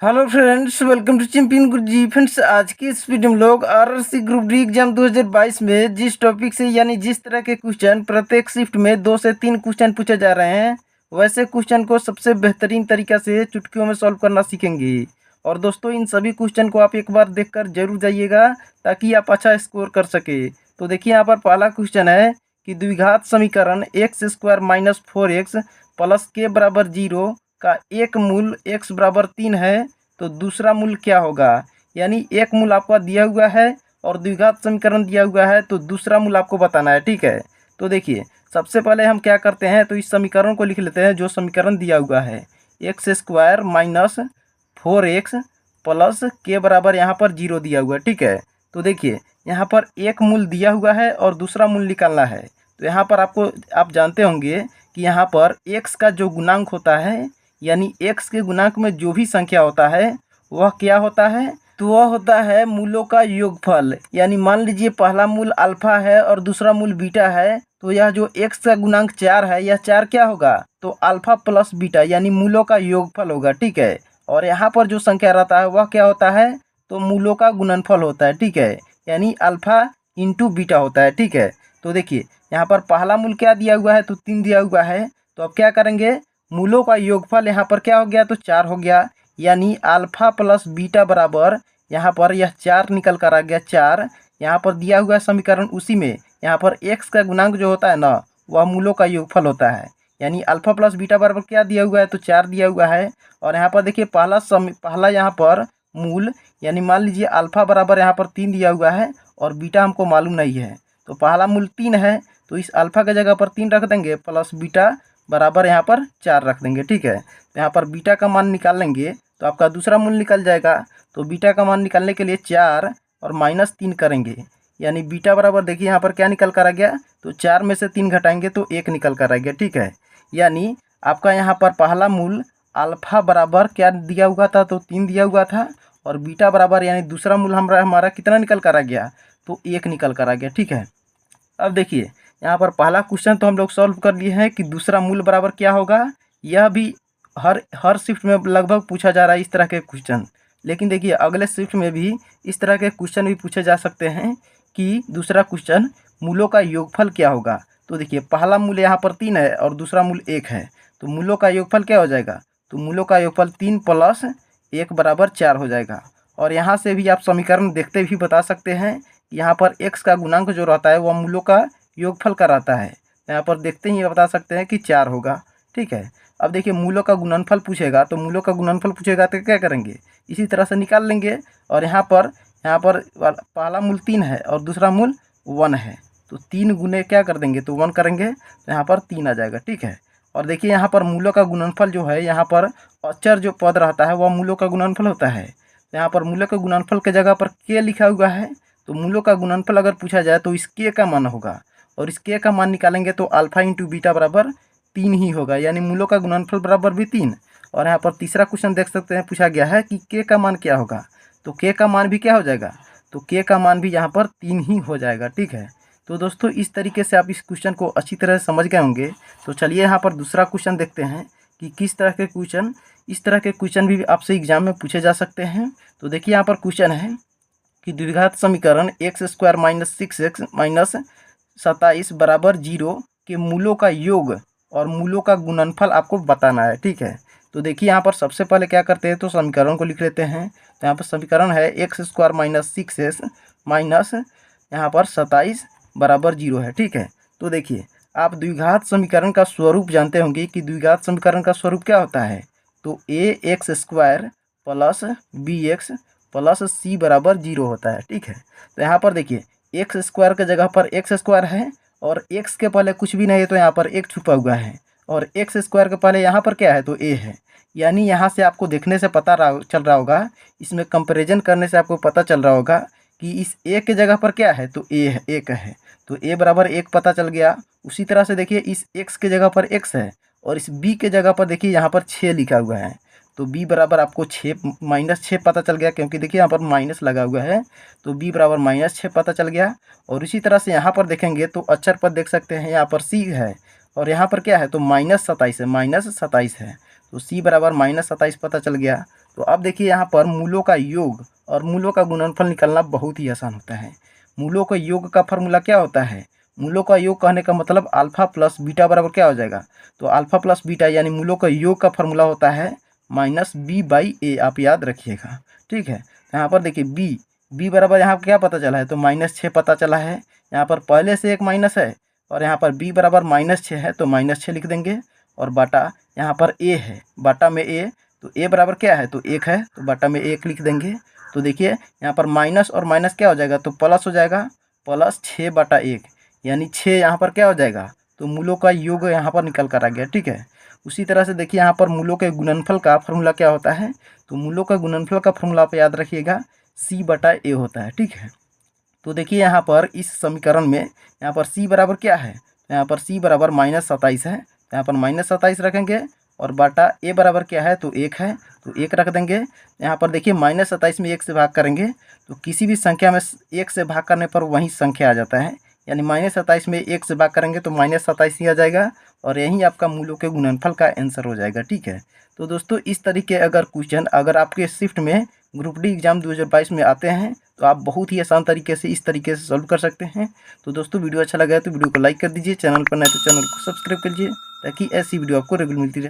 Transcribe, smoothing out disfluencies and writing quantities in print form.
Hello friends, welcome to champion Guruji. Friends, आज की इस वीडियो में लोग आरआरसी ग्रुप डी एग्जाम 2022 में जिस टॉपिक से यानी जिस तरह के क्वेश्चन प्रत्येक शिफ्ट में 2 से 3 क्वेश्चन पूछे जा रहे हैं, वैसे क्वेश्चन को सबसे बेहतरीन तरीका से चुटकियों में सॉल्व करना सीखेंगे। और दोस्तों, इन सभी क्वेश्चन को आप एक बार देखकर जरूर जाइएगा ताकि आप अच्छा स्कोर कर सके। तो देखिए, यहाँ पर पहला क्वेश्चन है कि द्विघात समीकरण x square minus 4x plus के बराबर 0 का एक मूल x बराबर 3 है, तो दूसरा मूल क्या होगा। यानी एक मूल आपका दिया हुआ है और द्विघात समीकरण दिया हुआ है, तो दूसरा मूल आपको बताना है। ठीक है, तो देखिए, सबसे पहले हम क्या करते हैं, तो इस समीकरण को लिख लेते हैं जो समीकरण दिया हुआ है। X square minus 4x plus के बराबर यहाँ पर 0 दिया हुआ है। ठीक है, तो देखिए, यहाँ पर एक मूल दिया हुआ है और दूसरा मूल निकालना है। तो यहाँ पर आप जानते होंगे कि यहाँ पर x का जो गुणांक होता है, यानी x के गुणांक में जो भी संख्या होता है वह क्या होता है, तो वह होता है मूलों का योगफल। यानी मान लीजिए पहला मूल अल्फा है और दूसरा मूल बीटा है, तो यह जो x का गुणांक 4 है, यह 4 क्या होगा, तो अल्फा प्लस बीटा यानी मूलों का योगफल होगा। ठीक है, और यहाँ पर जो संख्या रहता है वह क्या होता है, तो मूलों का गुणनफल होता है। ठीक है, यानी अल्फा इंटू बीटा होता है। ठीक है, तो देखिए, यहाँ पर पहला मूल क्या दिया हुआ है, तो 3 दिया हुआ है। तो अब क्या करेंगे, मूलों का योगफल यहाँ पर क्या हो गया, तो 4 हो गया। यानी अल्फा प्लस बीटा बराबर यहाँ पर यह 4 निकल कर आ गया 4। यहाँ पर दिया हुआ समीकरण उसी में यहाँ पर x का गुणांक जो होता है ना, वह मूलों का योगफल होता है। यानी अल्फा प्लस बीटा बराबर क्या दिया हुआ है, तो 4 दिया हुआ है। और यहाँ पर देखिए, पहला यहाँ पर मूल, यानी मान लीजिए अल्फा बराबर यहाँ पर 3 दिया हुआ है और बीटा हमको मालूम नहीं है, तो पहला मूल 3 है, तो इस अल्फा के जगह पर 3 रख देंगे प्लस बीटा बराबर यहाँ पर 4 रख देंगे। ठीक है, तो यहाँ पर बीटा का मान निकाल लेंगे तो आपका दूसरा मूल निकल जाएगा। तो बीटा का मान निकालने के लिए 4 और -3 करेंगे, यानी बीटा बराबर देखिए यहाँ पर क्या निकल कर आ गया, तो 4 में से 3 घटाएंगे तो 1 निकल कर आ गया। ठीक है, यानी आपका यहाँ पर पहला मूल अल्फा बराबर क्या दिया हुआ था, तो 3 दिया हुआ था, और बीटा बराबर यानी दूसरा मूल हमारा कितना निकल कर आ गया, तो 1 निकल कर आ गया। ठीक है, अब देखिए, यहाँ पर पहला क्वेश्चन तो हम लोग सॉल्व कर लिए हैं कि दूसरा मूल बराबर क्या होगा। यह भी हर शिफ्ट में लगभग पूछा जा रहा है इस तरह के क्वेश्चन। लेकिन देखिए, अगले शिफ्ट में भी इस तरह के क्वेश्चन भी पूछे जा सकते हैं कि दूसरा क्वेश्चन मूलों का योगफल क्या होगा। तो देखिए, पहला मूल यहाँ पर 3 है और दूसरा मूल 1 है, तो मूलों का योगफल क्या हो जाएगा, तो मूलों का योगफल 3 प्लस 1 बराबर 4 हो जाएगा। और यहाँ से भी आप समीकरण देखते भी बता सकते हैं, यहाँ पर x का गुणांक जो रहता है वह मूलों का योगफल का रहता है। यहाँ पर देखते ही बता सकते हैं कि 4 होगा। ठीक है, अब देखिए, मूलों का गुणनफल पूछेगा, तो मूलों का गुणनफल पूछेगा तो क्या करेंगे, इसी तरह से निकाल लेंगे। और यहाँ पर पहला मूल 3 है और दूसरा मूल 1 है, तो 3 गुने क्या कर देंगे, तो 1 करेंगे, तो यहाँ पर 3 आ जाएगा। ठीक है, और देखिए, यहाँ पर मूलों का गुणनफल जो है, यहाँ पर अचर जो पद रहता है वह मूलों का गुणनफल होता है। यहाँ पर मूलों के गुणनफल के जगह पर के लिखा हुआ है, तो मूलों का गुणनफल अगर पूछा जाए तो इस के का मान होगा, और इस के का मान निकालेंगे तो अल्फा इंटू बीटा बराबर 3 ही होगा, यानी मूलों का गुणनफल बराबर भी 3। और यहाँ पर तीसरा क्वेश्चन देख सकते हैं, पूछा गया है कि के का मान क्या होगा, तो के का मान भी क्या हो जाएगा, तो के का मान भी यहाँ पर 3 ही हो जाएगा। ठीक है, तो दोस्तों, इस तरीके से आप इस क्वेश्चन को अच्छी तरह से समझ गए होंगे। तो चलिए यहाँ पर दूसरा क्वेश्चन देखते हैं कि किस तरह के क्वेश्चन, इस तरह के क्वेश्चन भी आपसे एग्जाम में पूछे जा सकते हैं। तो देखिए, यहाँ पर क्वेश्चन है कि द्विघात समीकरण x square minus 6x minus 27 बराबर 0 के मूलों का योग और मूलों का गुणनफल आपको बताना है। ठीक है, तो देखिए, यहाँ पर सबसे पहले क्या करते हैं, तो समीकरण को लिख लेते हैं। तो यहाँ पर समीकरण है x square minus 6x minus यहाँ पर 27 बराबर 0 है। ठीक है, तो देखिए, आप द्विघात समीकरण का स्वरूप जानते होंगे कि द्विघात समीकरण का स्वरूप क्या होता है, तो A x square plus B x plus C बराबर 0 होता है। ठीक है, तो यहाँ पर देखिए, एक्स स्क्वायर के जगह पर एक्स स्क्वायर है और एक्स के पहले कुछ भी नहीं है, तो यहाँ पर एक छुपा हुआ है, और एक्स स्क्वायर के पहले यहाँ पर क्या है, तो ए है। यानी यहाँ से आपको देखने से पता चल रहा होगा, इसमें कंपैरिजन करने से आपको पता चल रहा होगा कि इस ए के जगह पर क्या है, तो ए है, एक है, तो ए बराबर 1 पता चल गया। उसी तरह से देखिए, इस एक्स के जगह पर एक्स है और इस बी के जगह पर देखिए यहाँ पर 6 लिखा हुआ है, तो b बराबर आपको 6 -6 पता चल गया, क्योंकि देखिए यहाँ पर माइनस लगा हुआ है, तो b बराबर -6 पता चल गया। और इसी तरह से यहाँ पर देखेंगे तो अक्षर पद देख सकते हैं, यहाँ पर c है और यहाँ पर क्या है, तो -27 है, -27 है, तो c बराबर -27 पता चल गया। तो अब देखिए यहाँ पर मूलों का योग और मूलों का गुणनफल निकालना बहुत ही आसान होता है। मूलों का योग का फार्मूला क्या होता है? मूलों का योग कहने का मतलब अल्फा प्लस बीटा बराबर क्या हो जाएगा? तो अल्फा प्लस बीटा यानी मूलों का योग का फार्मूला होता है -b/a, आप याद रखिएगा। ठीक है, यहाँ पर देखिए b बराबर यहाँ क्या पता चला है? तो -6 पता चला है। यहाँ पर पहले से एक माइनस है और यहाँ पर b बराबर -6 है तो -6 लिख देंगे। और बाटा यहाँ पर a है, बाटा में a, तो a बराबर क्या है? तो 1 है, तो बाटा में 1 लिख देंगे। तो देखिए यहाँ पर माइनस और माइनस क्या हो जाएगा? तो प्लस हो जाएगा, +6/1 यानी 6 यहाँ पर क्या हो जाएगा? तो मूलों का योग यहाँ पर निकल कर आ गया। ठीक है, उसी तरह से देखिए यहाँ पर मूलों के गुणनफल का फार्मूला क्या होता है? तो मूलों का गुणनफल का फार्मूला आप याद रखिएगा, c/a होता है। ठीक है, तो देखिए यहाँ पर इस समीकरण में यहाँ पर c बराबर क्या है? यहाँ पर c बराबर -27 है, यहाँ पर -27 रखेंगे। और बाटा a बराबर क्या है? तो 1 है, तो 1 रख देंगे। यहाँ पर देखिए -27 में 1 से भाग करेंगे तो किसी भी संख्या में 1 से भाग करने पर वही संख्या आ जाता है, यानी -27 में 1 से भाग करेंगे तो -27 ही आ जाएगा और यही आपका मूलों के गुणनफल का आंसर हो जाएगा। ठीक है, तो दोस्तों इस तरीके अगर क्वेश्चन अगर आपके शिफ्ट में ग्रुप डी एग्जाम 2022 में आते हैं तो आप बहुत ही आसान तरीके से इस तरीके से सॉल्व कर सकते हैं। तो दोस्तों वीडियो अच्छा लगा है तो वीडियो को लाइक कर दीजिए, चैनल पर नए तो चैनल को सब्सक्राइब कर लीजिए ताकि ऐसी वीडियो आपको रेगुलर मिलती रहे।